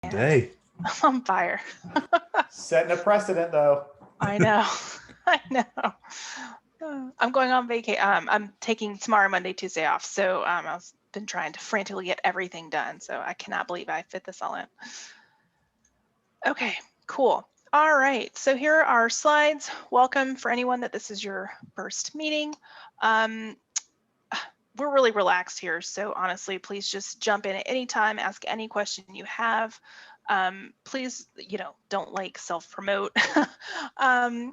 Day. I'm on fire. Setting a precedent, though. I know. I know. I'm going on vacation. I'm taking tomorrow, Monday, Tuesday off. So I've been trying to frantically get everything done. So I cannot believe I fit this all in. Okay, cool. All right. So here are our slides. Welcome for anyone that this is your first meeting. We're really relaxed here. So honestly, please just jump in at any time, ask any question you have. Please, don't like self-promote. I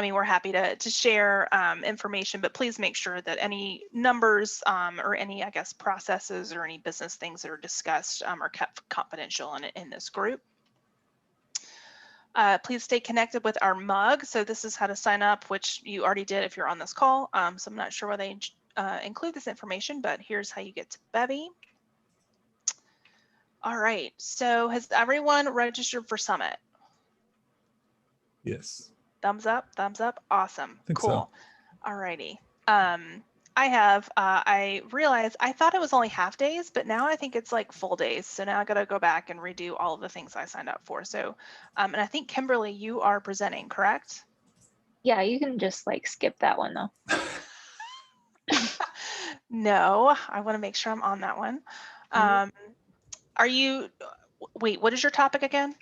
mean, we're happy to share information, but please make sure that any numbers or any, I guess, processes or any business things that are discussed are kept confidential in this group. Please stay connected with our MUG. So this is how to sign up, which you already did if you're on this call. So I'm not sure why they include this information, but here's how you get to Bevy. All right, so has everyone registered for Summit? Yes. Thumbs up, awesome, cool. So. All righty. I realized I thought it was only half days, but now I think it's like full days. So now I gotta go back and redo all of the things I signed up for. So, and I think Kimberly, you are presenting, correct? Yeah, you can just like skip that one though. No, I want to make sure I'm on that one. Are you, wait, what is your topic again?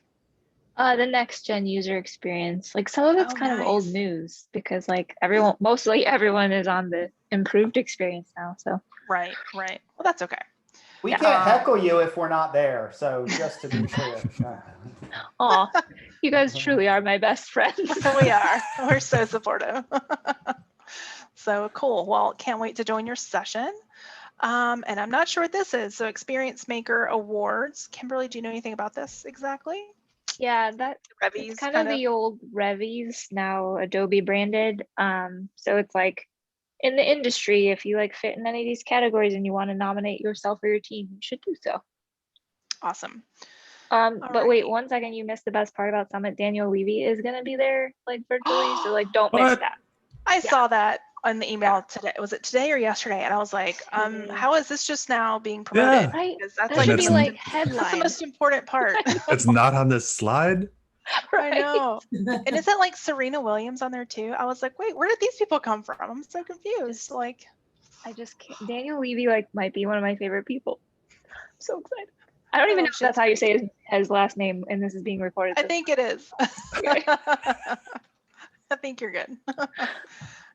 The next gen user experience. Like some of it's kind of old news because like mostly everyone is on the improved experience now. So right. Well, that's okay. We can't heckle you if we're not there. So just to be clear. Oh, you guys truly are my best friends. We are. We're so supportive. So cool. Well, can't wait to join your session. And I'm not sure what this is. So Experience Maker Awards. Kimberly, do you know anything about this exactly? Yeah, it's kind of the old Revies, now Adobe branded. So it's like in the industry, if you like fit in any of these categories and you want to nominate yourself or your team, you should do so. Awesome. But wait, 1 second, you missed the best part about Summit. Daniel Levy is going to be there like virtually, so like don't miss that. I saw that on the email today. Was it today or yesterday? And I was like, how is this just now being promoted? Yeah. Right. That's that should be like headline. That's the most important part. It's not on this slide. Right. I know. And is it like Serena Williams on there too? I was like, wait, where did these people come from? I'm so confused. Like, I just can't. Daniel Levy like might be one of my favorite people. I'm so excited. I don't even know if that's how you say his last name, and this is being recorded. I think it is. I think you're good.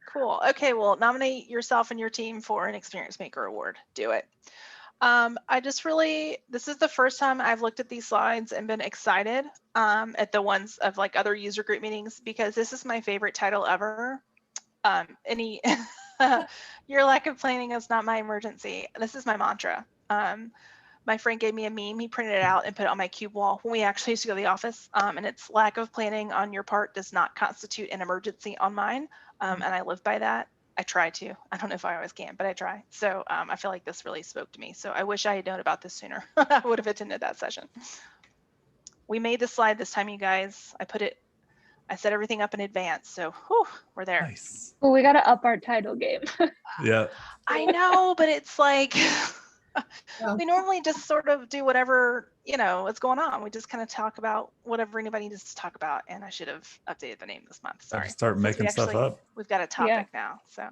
Cool. Okay, well, nominate yourself and your team for an Experience Maker Award. Do it. This is the first time I've looked at these slides and been excited at the ones of like other user group meetings, because this is my favorite title ever. Your lack of planning is not my emergency. This is my mantra. My friend gave me a meme. He printed it out and put it on my cube wall when we actually used to go to the office. And it's lack of planning on your part does not constitute an emergency on mine. And I live by that. I try to. I don't know if I always can, but I try. So I feel like this really spoke to me. So I wish I had known about this sooner. I would have attended that session. We made the slide this time, you guys. I set everything up in advance. So whew, we're there. Nice. Well, we got to up our title game. Yeah. I know, but it's like, we normally just sort of do whatever, what's going on. We just kind of talk about whatever anybody needs to talk about. And I should have updated the name this month. Sorry. Start making stuff up. We've got a topic now. So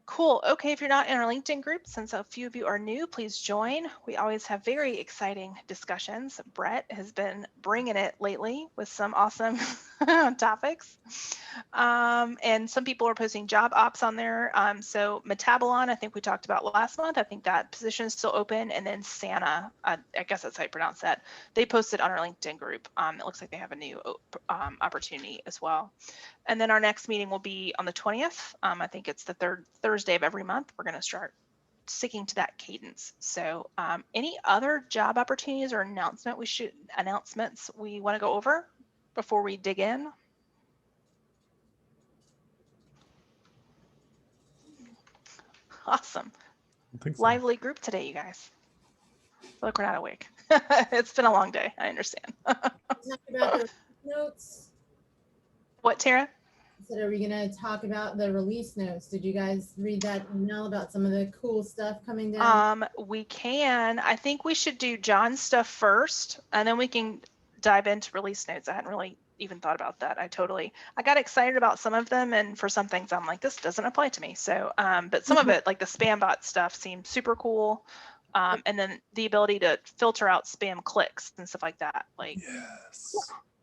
cool. Okay. If you're not in our LinkedIn group, since a few of you are new, please join. We always have very exciting discussions. Brett has been bringing it lately with some awesome topics. And some people are posting job ops on there. So Metabolon, I think we talked about last month. I think that position is still open. And then Santa, I guess that's how you pronounce that. They posted on our LinkedIn group. It looks like they have a new opportunity as well. And then our next meeting will be on the 20th. I think it's the third Thursday of every month. We're going to start sticking to that cadence. So any other job opportunities or announcements we want to go over before we dig in? Awesome. I think so. Lively group today, you guys. Look, we're not awake. It's been a long day. I understand. Talk about the notes. What, Tara? said, are we going to talk about the release notes? Did you guys read that email about some of the cool stuff coming down? We can. I think we should do John's stuff first, and then we can dive into release notes. I hadn't really even thought about that. I got excited about some of them, and for some things I'm like, this doesn't apply to me. So, but some of it, like the spam bot stuff, seemed super cool. And then the ability to filter out spam clicks and stuff like that, like Yes.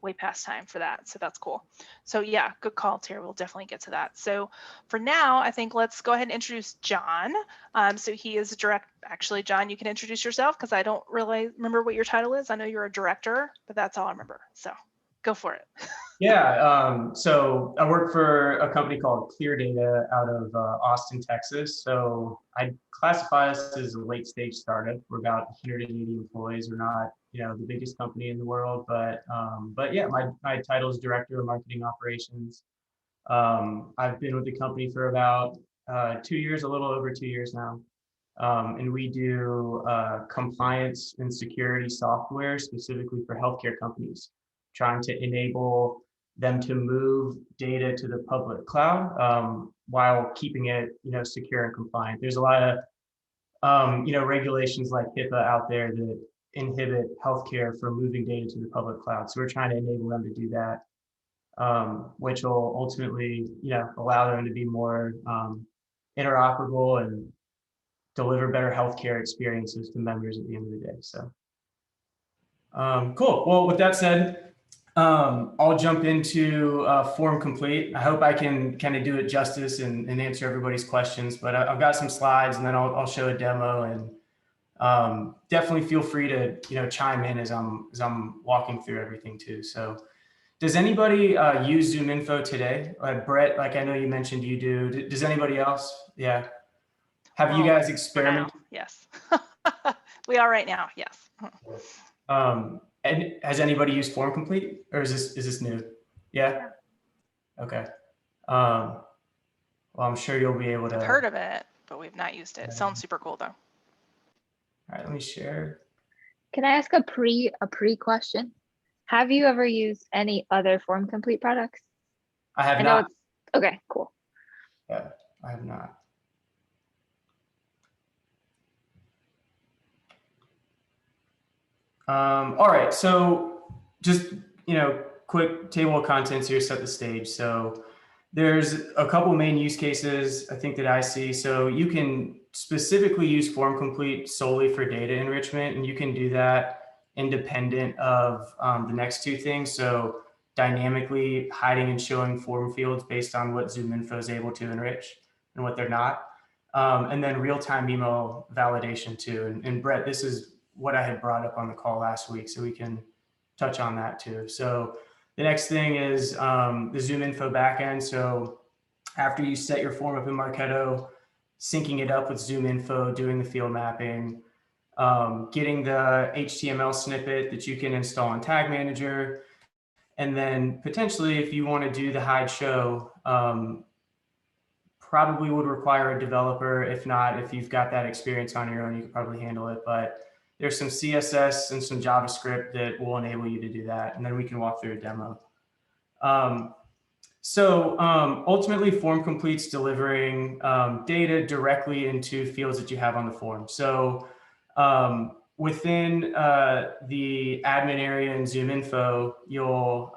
way past time for that. So that's cool. So yeah, good call, Terry. We'll definitely get to that. So for now, I think let's go ahead and introduce John. So he is a actually, John, you can introduce yourself because I don't really remember what your title is. I know you're a director, but that's all I remember. So go for it. Yeah, so I work for a company called ClearDATA out of Austin, Texas. So I classify us as a late stage startup. We're about 180 employees. We're not, the biggest company in the world, but yeah, my title is Director of Marketing Operations. I've been with the company for about 2 years, a little over 2 years now. And we do compliance and security software specifically for healthcare companies, trying to enable them to move data to the public cloud while keeping it, secure and compliant. There's a lot of, regulations like HIPAA out there that inhibit healthcare from moving data to the public cloud. So we're trying to enable them to do that, which will ultimately, allow them to be more interoperable and deliver better healthcare experiences to members at the end of the day. So, cool. Well, with that said, I'll jump into FormComplete. I hope I can kind of do it justice and answer everybody's questions, but I've got some slides and then I'll show a demo, and definitely feel free to chime in as I'm walking through everything too. So does anybody use ZoomInfo today? Brett, like I know you mentioned you do. Does anybody else? Yeah. Have you guys experimented? Yes. We are right now. Yes. And has anybody used FormComplete, or is this new? Yeah. Okay. Well, I'm sure you'll be able to. I've heard of it, but we've not used it. It sounds super cool though. All right, let me share. Can I ask a pre question? Have you ever used any other FormComplete products? I have not. Okay, cool. Yeah, I have not. All right, so just, quick table of contents here, set the stage. So there's a couple main use cases I think that I see. So you can specifically use FormComplete solely for data enrichment, and you can do that independent of the next two things. So dynamically hiding and showing form fields based on what ZoomInfo is able to enrich and what they're not. And then real-time email validation too. And Brett, this is what I had brought up on the call last week, so we can touch on that too. So the next thing is the ZoomInfo backend. So after you set your form up in Marketo, syncing it up with ZoomInfo, doing the field mapping, getting the HTML snippet that you can install in Tag Manager, and then potentially if you want to do the hide show, probably would require a developer. If not, if you've got that experience on your own, you could probably handle it. But there's some CSS and some JavaScript that will enable you to do that. And then we can walk through a demo. Ultimately, FormComplete's delivering data directly into fields that you have on the form. So within the admin area in ZoomInfo, you'll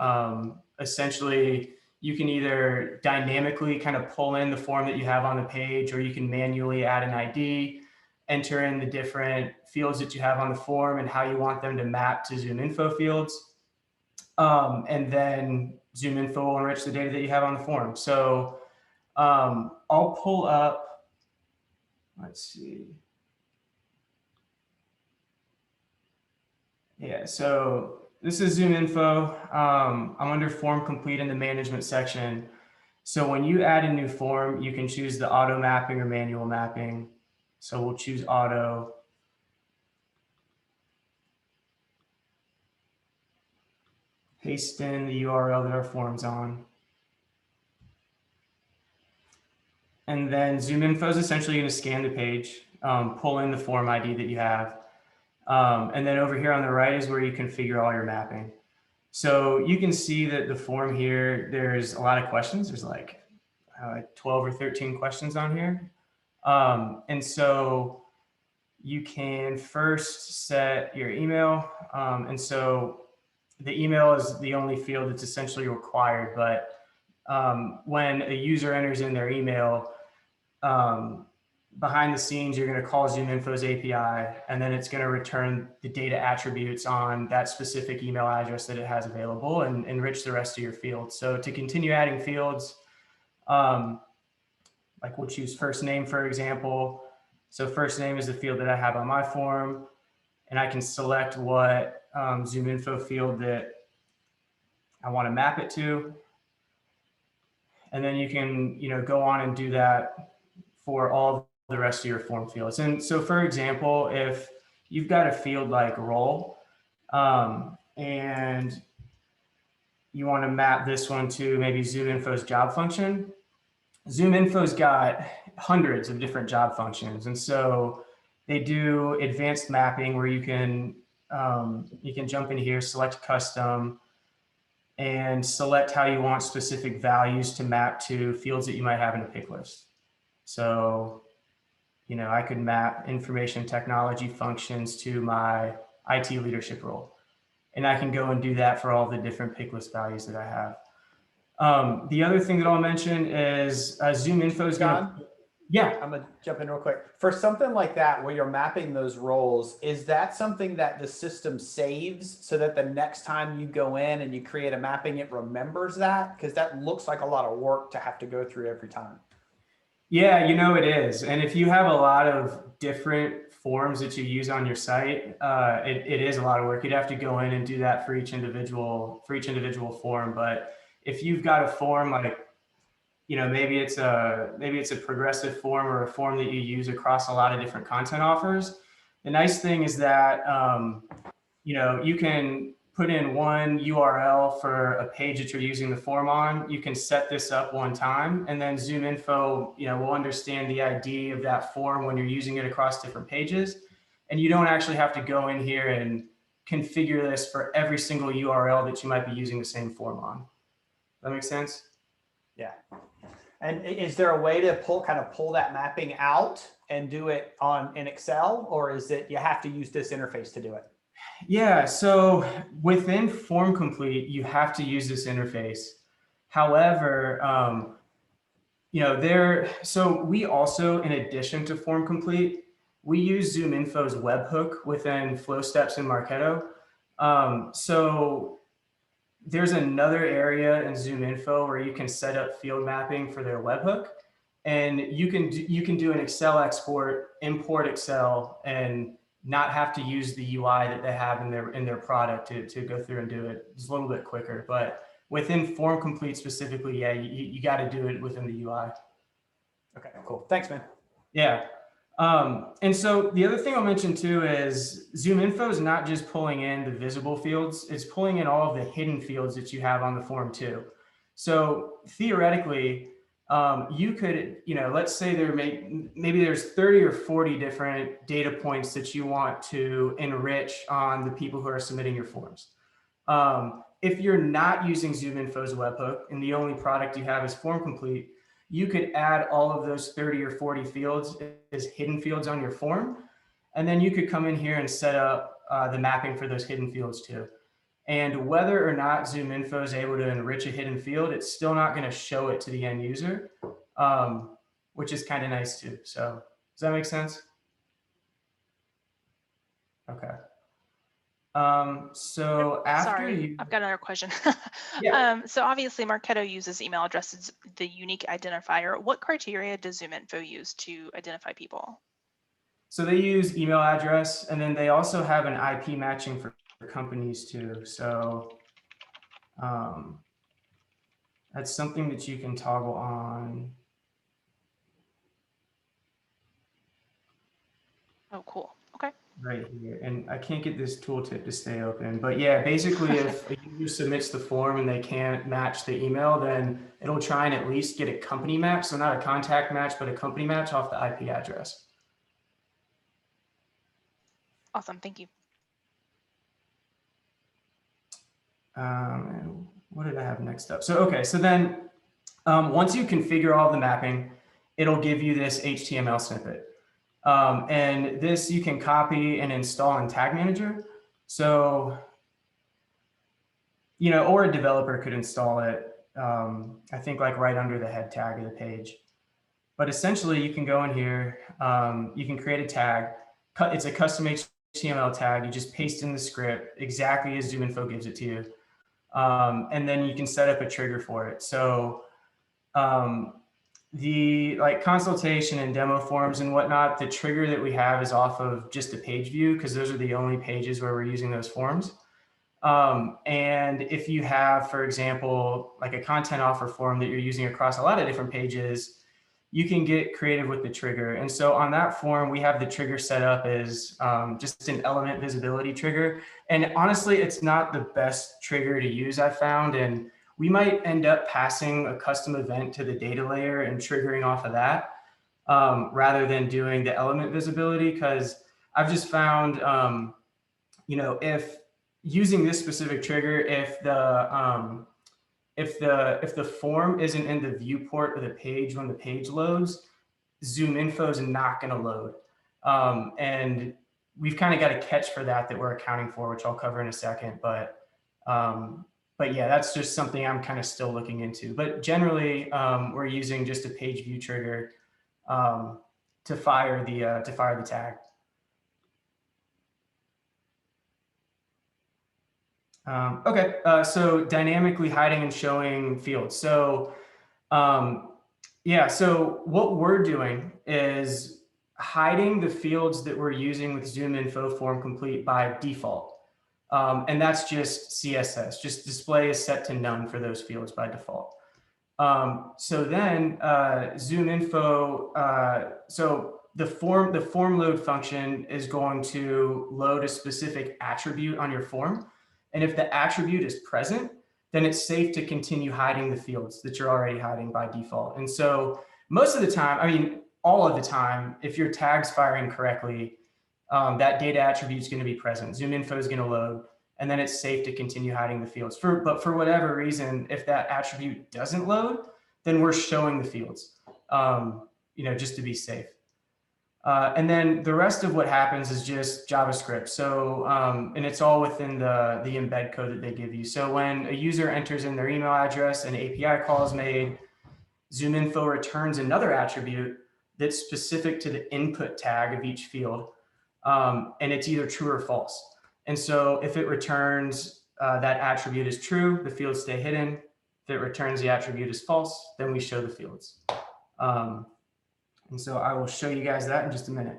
essentially, you can either dynamically kind of pull in the form that you have on the page, or you can manually add an ID, enter in the different fields that you have on the form and how you want them to map to ZoomInfo fields. And then ZoomInfo will enrich the data that you have on the form. So I'll pull up, let's see. Yeah, so this is ZoomInfo. I'm under FormComplete in the management section. So when you add a new form, you can choose the auto mapping or manual mapping. So we'll choose auto. Paste in the URL that our form's on. And then ZoomInfo is essentially going to scan the page, pull in the form ID that you have. And then over here on the right is where you configure all your mapping. So you can see that the form here, there's a lot of questions. There's like 12 or 13 questions on here. And so you can first set your email. And so the email is the only field that's essentially required, but when a user enters in their email, behind the scenes, you're going to call ZoomInfo's API, and then it's going to return the data attributes on that specific email address that it has available and enrich the rest of your fields. So to continue adding fields, like we'll choose first name, for example. So first name is the field that I have on my form, and I can select what ZoomInfo field that I want to map it to. And then you can, go on and do that for all the rest of your form fields. And so, for example, if you've got a field like role, and you want to map this one to maybe ZoomInfo's job function, ZoomInfo's got hundreds of different job functions. And so they do advanced mapping where you can jump in here, select custom, and select how you want specific values to map to fields that you might have in a pick list. So, I could map information technology functions to my IT leadership role. And I can go and do that for all the different pick list values that I have. The other thing that I'll mention is ZoomInfo's John? Yeah. I'm gonna jump in real quick. For something like that, where you're mapping those roles, is that something that the system saves so that the next time you go in and you create a mapping, it remembers that? Because that looks like a lot of work to have to go through every time. Yeah, it is. And if you have a lot of different forms that you use on your site, it is a lot of work. You'd have to go in and do that for each individual form. But if you've got a form like, maybe it's a progressive form or a form that you use across a lot of different content offers. The nice thing is that, you can put in one URL for a page that you're using the form on. You can set this up one time, and then ZoomInfo, will understand the ID of that form when you're using it across different pages. And you don't actually have to go in here and configure this for every single URL that you might be using the same form on. That makes sense? Yeah. And is there a way to pull that mapping out and do it in Excel, or is it you have to use this interface to do it? Yeah, so within FormComplete, you have to use this interface. However, so we also, in addition to FormComplete, we use ZoomInfo's webhook within Flow Steps and Marketo. So there's another area in ZoomInfo where you can set up field mapping for their webhook, and you can do an Excel export, import Excel, and not have to use the UI that they have in their product to go through and do it. It's a little bit quicker, but within FormComplete specifically, yeah, you got to do it within the UI. Okay, cool. Thanks, man. Yeah. And so the other thing I'll mention too is ZoomInfo is not just pulling in the visible fields, it's pulling in all of the hidden fields that you have on the form too. So theoretically, you could, let's say maybe there's 30 or 40 different data points that you want to enrich on the people who are submitting your forms. If you're not using ZoomInfo's webhook and the only product you have is FormComplete, you could add all of those 30 or 40 fields as hidden fields on your form. And then you could come in here and set up the mapping for those hidden fields too. And whether or not ZoomInfo is able to enrich a hidden field, it's still not going to show it to the end user, which is kind of nice too. So does that make sense? Okay. So sorry, I've got another question. Yeah. So obviously Marketo uses email addresses, the unique identifier. What criteria does ZoomInfo use to identify people? So they use email address, and then they also have an IP matching for companies too. So that's something that you can toggle on. Oh, cool. Okay. Right here. And I can't get this tooltip to stay open, but yeah, basically if a user submits the form and they can't match the email, then it'll try and at least get a company match. So not a contact match, but a company match off the IP address. Awesome. Thank you. And what did I have next up? So, okay, so then once you configure all the mapping, it'll give you this HTML snippet. And this you can copy and install in Tag Manager. So, you know, or a developer could install it, I think like right under the head tag of the page. But essentially you can go in here, you can create a tag. It's a custom HTML tag. You just paste in the script exactly as ZoomInfo gives it to you. And then you can set up a trigger for it. So the like consultation and demo forms and whatnot, the trigger that we have is off of just a page view because those are the only pages where we're using those forms. And if you have, for example, like a content offer form that you're using across a lot of different pages, you can get creative with the trigger. And so on that form, we have the trigger set up as just an element visibility trigger. And honestly, it's not the best trigger to use, I found. And we might end up passing a custom event to the data layer and triggering off of that rather than doing the element visibility. Because I've just found, you know, if using this specific trigger, if the form isn't in the viewport of the page when the page loads, ZoomInfo is not going to load. And we've kind of got a catch for that we're accounting for, which I'll cover in a second. But yeah, that's just something I'm kind of still looking into. But generally, we're using just a page view trigger to fire the tag. Okay, so dynamically hiding and showing fields. So yeah, so what we're doing is hiding the fields that we're using with ZoomInfo FormComplete by default. And that's just CSS, just display is set to none for those fields by default. So then ZoomInfo, so the form load function is going to load a specific attribute on your form. And if the attribute is present, then it's safe to continue hiding the fields that you're already hiding by default. And so most of the time, I mean, all of the time, if your tag's firing correctly, that data attribute is going to be present. ZoomInfo is going to load, and then it's safe to continue hiding the fields. But for whatever reason, if that attribute doesn't load, then we're showing the fields, you know, just to be safe. And then the rest of what happens is just JavaScript. So, and it's all within the embed code that they give you. So when a user enters in their email address and API call is made, ZoomInfo returns another attribute that's specific to the input tag of each field. And it's either true or false. And so if it returns that attribute is true, the fields stay hidden. If it returns the attribute is false, then we show the fields. And so I will show you guys that in just a minute.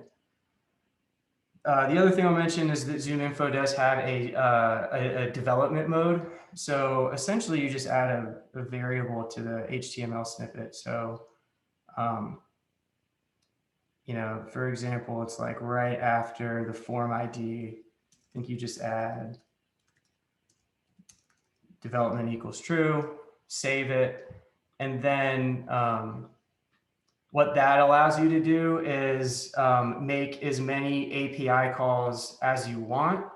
The other thing I'll mention is that ZoomInfo does have a development mode. So essentially you just add a variable to the HTML snippet. So, you know, for example, it's like right after the form ID, I think you just add development equals true, save it, and then what that allows you to do is make as many API calls as you want.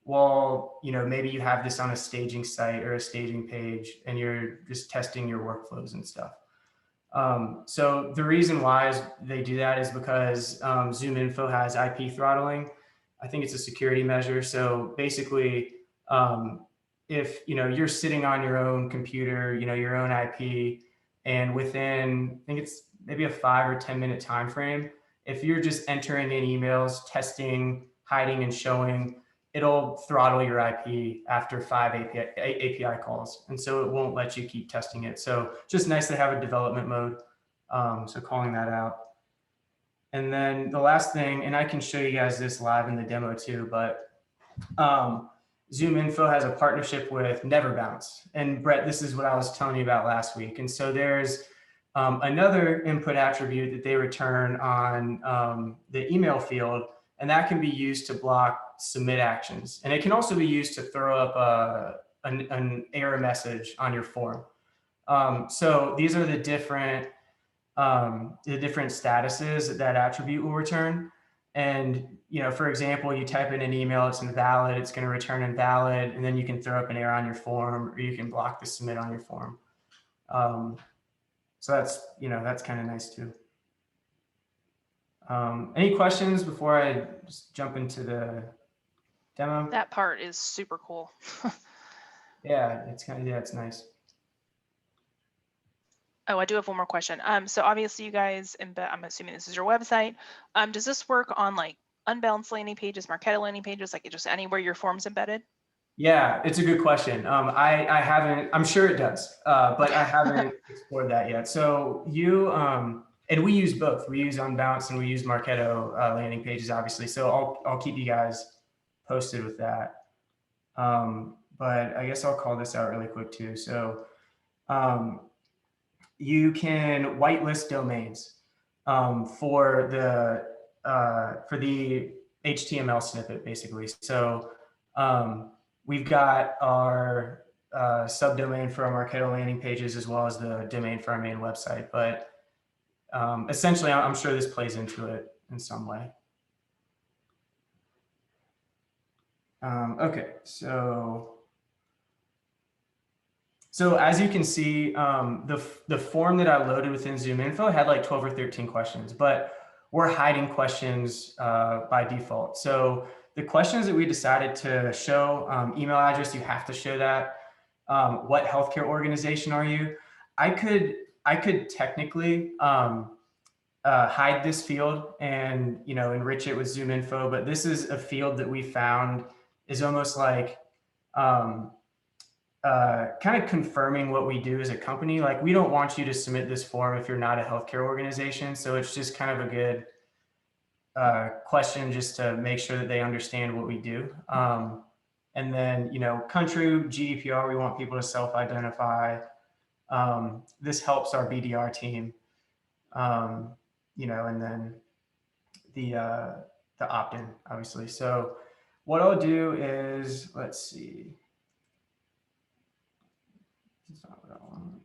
Well, you know, maybe you have this on a staging site or a staging page and you're just testing your workflows and stuff. So the reason why they do that is because ZoomInfo has IP throttling. I think it's a security measure. So basically, if you know you're sitting on your own computer, you know, your own IP, and within, I think it's maybe a 5 or 10 minute time frame, if you're just entering in emails, testing, hiding, and showing, it'll throttle your IP after 5 API calls. And so it won't let you keep testing it. So just nice to have a development mode. So calling that out. And then the last thing, and I can show you guys this live in the demo too, but ZoomInfo has a partnership with NeverBounce. And Brett, this is what I was telling you about last week. And so there's another input attribute that they return on the email field, and that can be used to block submit actions. And it can also be used to throw up an error message on your form. So these are the different statuses that attribute will return. And, for example, you type in an email, it's invalid, it's going to return invalid, and then you can throw up an error on your form, or you can block the submit on your form. So that's kind of nice too. Any questions before I just jump into the demo? That part is super cool. Yeah, it's nice. Oh, I do have one more question. So obviously you guys embed, I'm assuming this is your website. Does this work on like unbalanced landing pages, Marketo landing pages, like just anywhere your form's embedded? Yeah, it's a good question. I haven't, I'm sure it does, but I haven't explored that yet. So and we use both. We use unbalanced and we use Marketo landing pages, obviously. So I'll keep you guys posted with that. But I guess I'll call this out really quick too. So you can whitelist domains for the HTML snippet, basically. So we've got our subdomain for our Marketo landing pages as well as the domain for our main website. But essentially, I'm sure this plays into it in some way. Okay, so as you can see, the form that I loaded within ZoomInfo had like 12 or 13 questions, but we're hiding questions by default. So the questions that we decided to show, email address, you have to show that. What healthcare organization are you? I could technically hide this field and enrich it with ZoomInfo, but this is a field that we found is almost like kind of confirming what we do as a company. Like, we don't want you to submit this form if you're not a healthcare organization. So it's just kind of a good question just to make sure that they understand what we do. And then, country, GDPR, we want people to self-identify. This helps our BDR team, and then the opt-in, obviously. So what I'll do is, let's see. That's not what I want.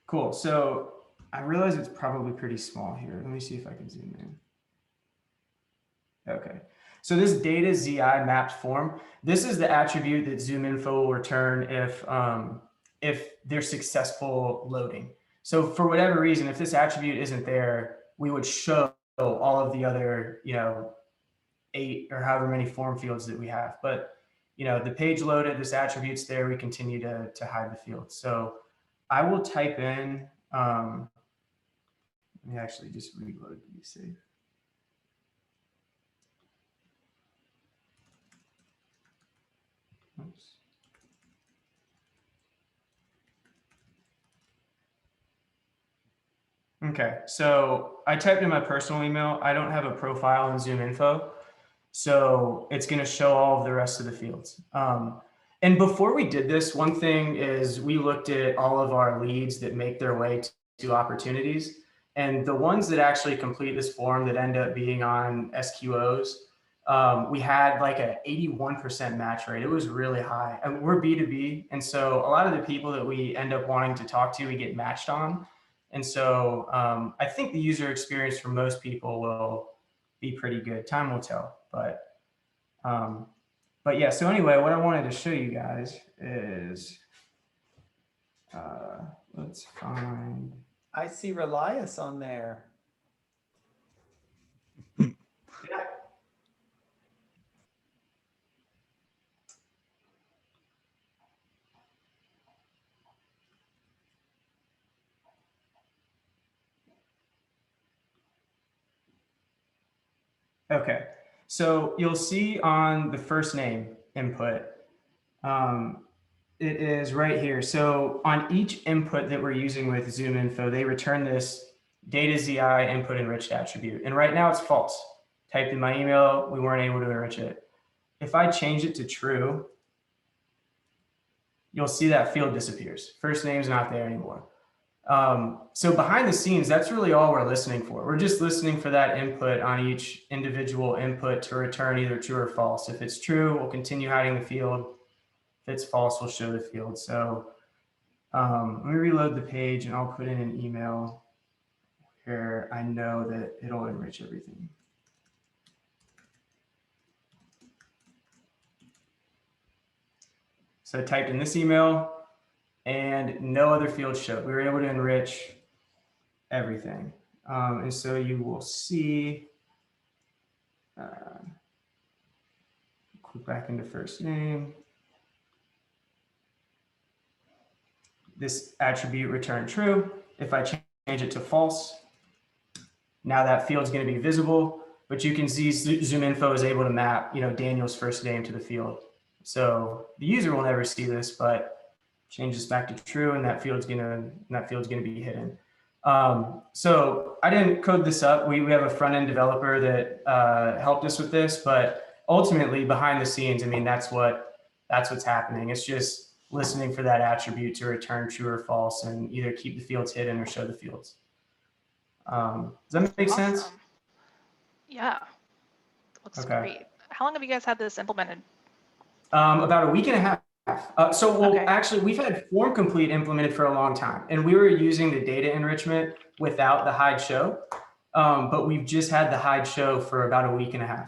Cool. So I realize it's probably pretty small here. Let me see if I can zoom in. Okay. So this data ZI mapped form, this is the attribute that ZoomInfo will return if they're successful loading. So for whatever reason, if this attribute isn't there, we would show all of the other, 8 or however many form fields that we have. But, the page loaded, this attribute's there, we continue to hide the field. So I will type in, let me actually just reload to be safe. Oops. Okay, so I typed in my personal email. I don't have a profile in ZoomInfo, so it's going to show all of the rest of the fields. And before we did this, one thing is we looked at all of our leads that make their way to opportunities, and the ones that actually complete this form that end up being on SQOs, we had like a 81% match rate. It was really high. And we're B2B, and so a lot of the people that we end up wanting to talk to, we get matched on. And so I think the user experience for most people will be pretty good. Time will tell, but yeah. So anyway, what I wanted to show you guys is, let's find. I see Relias on there. Okay, so you'll see on the first name input, it is right here. So on each input that we're using with ZoomInfo, they return this data ZI input enriched attribute. And right now it's false. Typed in my email, we weren't able to enrich it. If I change it to true, you'll see that field disappears. First name's not there anymore. So behind the scenes, that's really all we're listening for. We're just listening for that input on each individual input to return either true or false. If it's true, we'll continue hiding the field. If it's false, we'll show the field. So Let me reload the page and I'll put in an email where I know that it'll enrich everything. So I typed in this email and no other fields showed. We were able to enrich everything. And so you will see, click back into first name. This attribute returned true. If I change it to false, now that field's going to be visible, but you can see ZoomInfo is able to map, Daniel's first name to the field. So the user will never see this, but change this back to true, and that field's going to be hidden. So I didn't code this up. We have a front-end developer that helped us with this, but ultimately behind the scenes, I mean, that's what's happening. It's just listening for that attribute to return true or false and either keep the fields hidden or show the fields. Does that make sense? Yeah, looks great. How long have you guys had this implemented? About a week and a half. Actually, we've had FormComplete implemented for a long time, and we were using the data enrichment without the hide show, but we've just had the hide show for about a week and a half.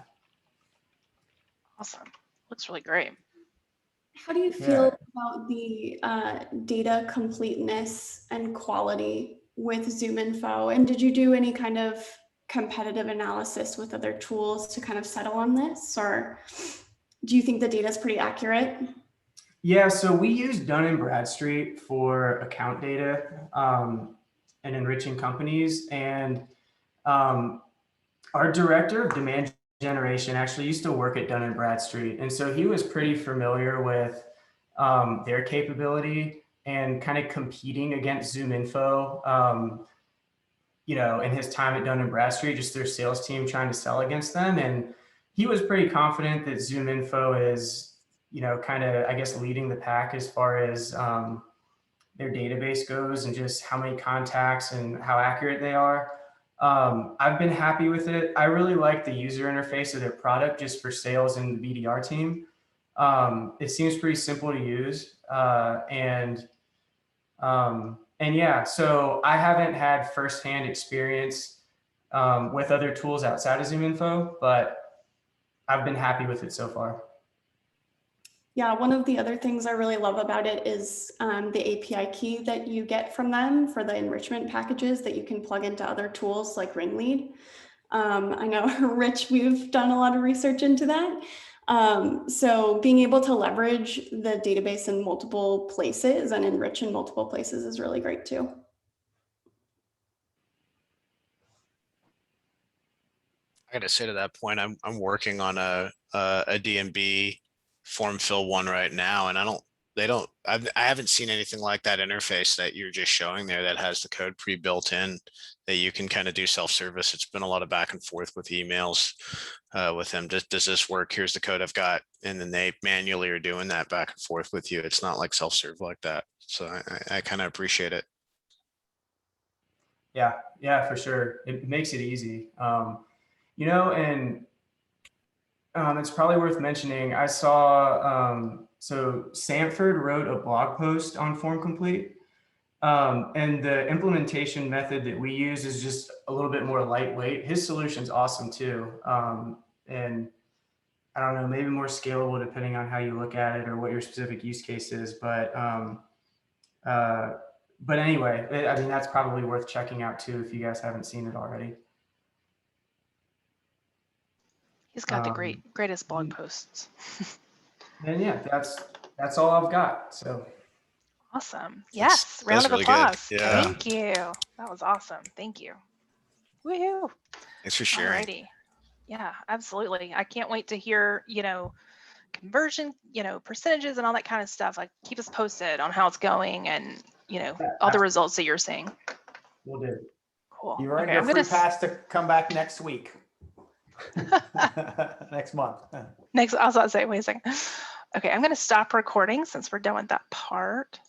Awesome. Looks really great. How do you feel about the data completeness and quality with ZoomInfo? And did you do any kind of competitive analysis with other tools to kind of settle on this? Or do you think the data is pretty accurate? Yeah, so we use Dun & Bradstreet for account data and enriching companies. And our director of demand generation actually used to work at Dun & Bradstreet. And so he was pretty familiar with their capability and kind of competing against ZoomInfo, in his time at Dun & Bradstreet, just their sales team trying to sell against them. And he was pretty confident that ZoomInfo is, kind of, I guess, leading the pack as far as their database goes and just how many contacts and how accurate they are. I've been happy with it. I really like the user interface of their product just for sales and the BDR team. It seems pretty simple to use. And yeah, so I haven't had firsthand experience with other tools outside of ZoomInfo, but I've been happy with it so far. Yeah, one of the other things I really love about it is the API key that you get from them for the enrichment packages that you can plug into other tools like Ringlead. I know, Rich, we've done a lot of research into that. So being able to leverage the database in multiple places and enrich in multiple places is really great too. I gotta say to that point, I'm working on a DMB form fill one right now, and I haven't seen anything like that interface that you're just showing there that has the code pre-built in that you can kind of do self-service. It's been a lot of back and forth with emails with them. Does this work? Here's the code I've got. And then they manually are doing that back and forth with you. It's not like self-serve like that. So I kind of appreciate it. Yeah, for sure. It makes it easy. And it's probably worth mentioning, I saw, so Sanford wrote a blog post on FormComplete, and the implementation method that we use is just a little bit more lightweight. His solution's awesome too. And I don't know, maybe more scalable depending on how you look at it or what your specific use case is. But anyway, I mean, that's probably worth checking out too if you guys haven't seen it already. He's got the greatest blog posts. And yeah, that's all I've got. So awesome. Yes, round of really applause. good. Yeah. Thank you. That was awesome. Thank you. Woohoo. Thanks for sharing. Alrighty. Yeah, absolutely. I can't wait to hear, conversion, percentages and all that kind of stuff. Like, keep us posted on how it's going and, all the results that you're seeing. We'll do. Cool. You earned your free pass to come back next week. Next month. I was about to say, wait a second. Okay, I'm going to stop recording since we're done with that part.